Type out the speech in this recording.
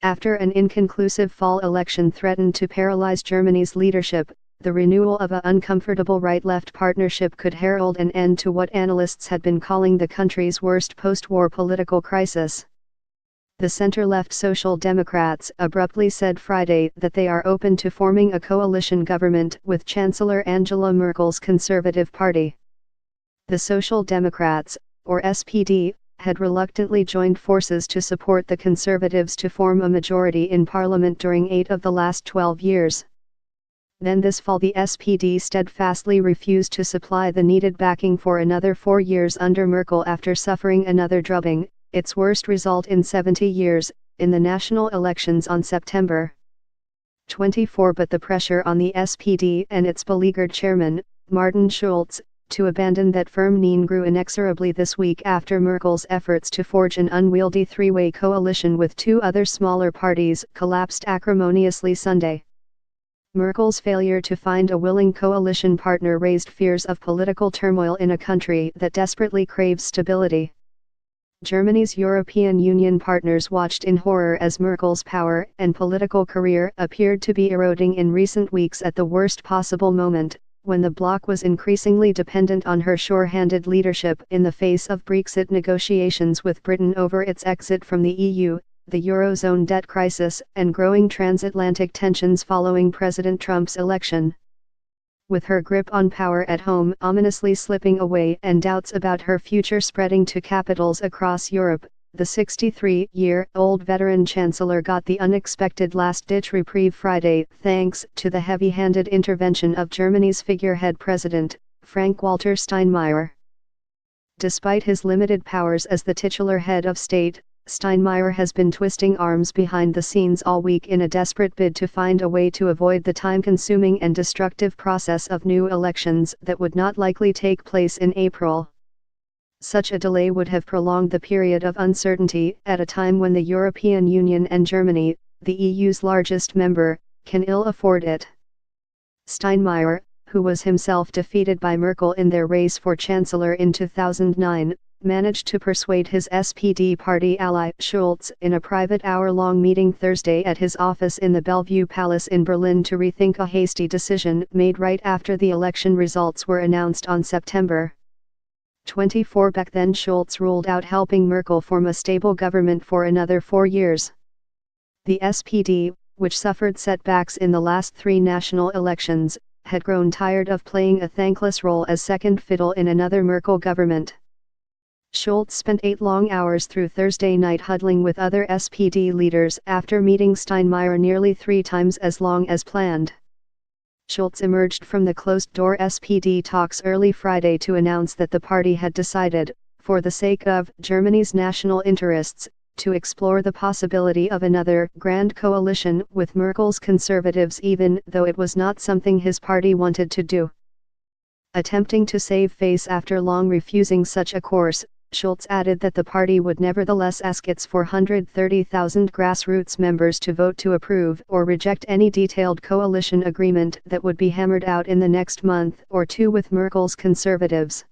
After an inconclusive fall election threatened to paralyze Germany's leadership, the renewal of an uncomfortable right-left partnership could herald an end to what analysts had been calling the country's worst post-war political crisis. The center-left Social Democrats abruptly said Friday that they are open to forming a coalition government with Chancellor Angela Merkel's Conservative Party. The Social Democrats, or SPD, had reluctantly joined forces to support the Conservatives to form a majority in parliament during 8 of the last 12 years. Then this fall the SPD steadfastly refused to supply the needed backing for another 4 years under Merkel after suffering another drubbing, its worst result in 70 years, in the national elections on September 24. But the pressure on the SPD and its beleaguered chairman, Martin Schulz, to abandon that firm line grew inexorably this week after Merkel's efforts to forge an unwieldy three-way coalition with two other smaller parties collapsed acrimoniously Sunday. Merkel's failure to find a willing coalition partner raised fears of political turmoil in a country that desperately craves stability. Germany's European Union partners watched in horror as Merkel's power and political career appeared to be eroding in recent weeks at the worst possible moment, when the bloc was increasingly dependent on her sure-handed leadership in the face of Brexit negotiations with Britain over its exit from the EU, the Eurozone debt crisis, and growing transatlantic tensions following President Trump's election. With her grip on power at home ominously slipping away and doubts about her future spreading to capitals across Europe, the 63-year-old veteran chancellor got the unexpected last-ditch reprieve Friday thanks to the heavy-handed intervention of Germany's figurehead president, Frank-Walter Steinmeier. Despite his limited powers as the titular head of state, Steinmeier has been twisting arms behind the scenes all week in a desperate bid to find a way to avoid the time-consuming and destructive process of new elections that would not likely take place in April. Such a delay would have prolonged the period of uncertainty at a time when the European Union and Germany, the EU's largest member, can ill afford it. Steinmeier, who was himself defeated by Merkel in their race for chancellor in 2009, managed to persuade his SPD party ally Schulz in a private hour-long meeting Thursday at his office in the Bellevue Palace in Berlin to rethink a hasty decision made right after the election results were announced on September 24. Back then Schulz ruled out helping Merkel form a stable government for another 4 years. The SPD, which suffered setbacks in the last 3 national elections, had grown tired of playing a thankless role as second fiddle in another Merkel government. Schulz spent 8 long hours through Thursday night huddling with other SPD leaders after meeting Steinmeier nearly 3 times as long as planned. Schulz emerged from the closed-door SPD talks early Friday to announce that the party had decided, for the sake of Germany's national interests, to explore the possibility of another grand coalition with Merkel's Conservatives even though it was not something his party wanted to do. Attempting to save face after long refusing such a course, Schulz added that the party would nevertheless ask its 430,000 grassroots members to vote to approve or reject any detailed coalition agreement that would be hammered out in the next month or two with Merkel's Conservatives.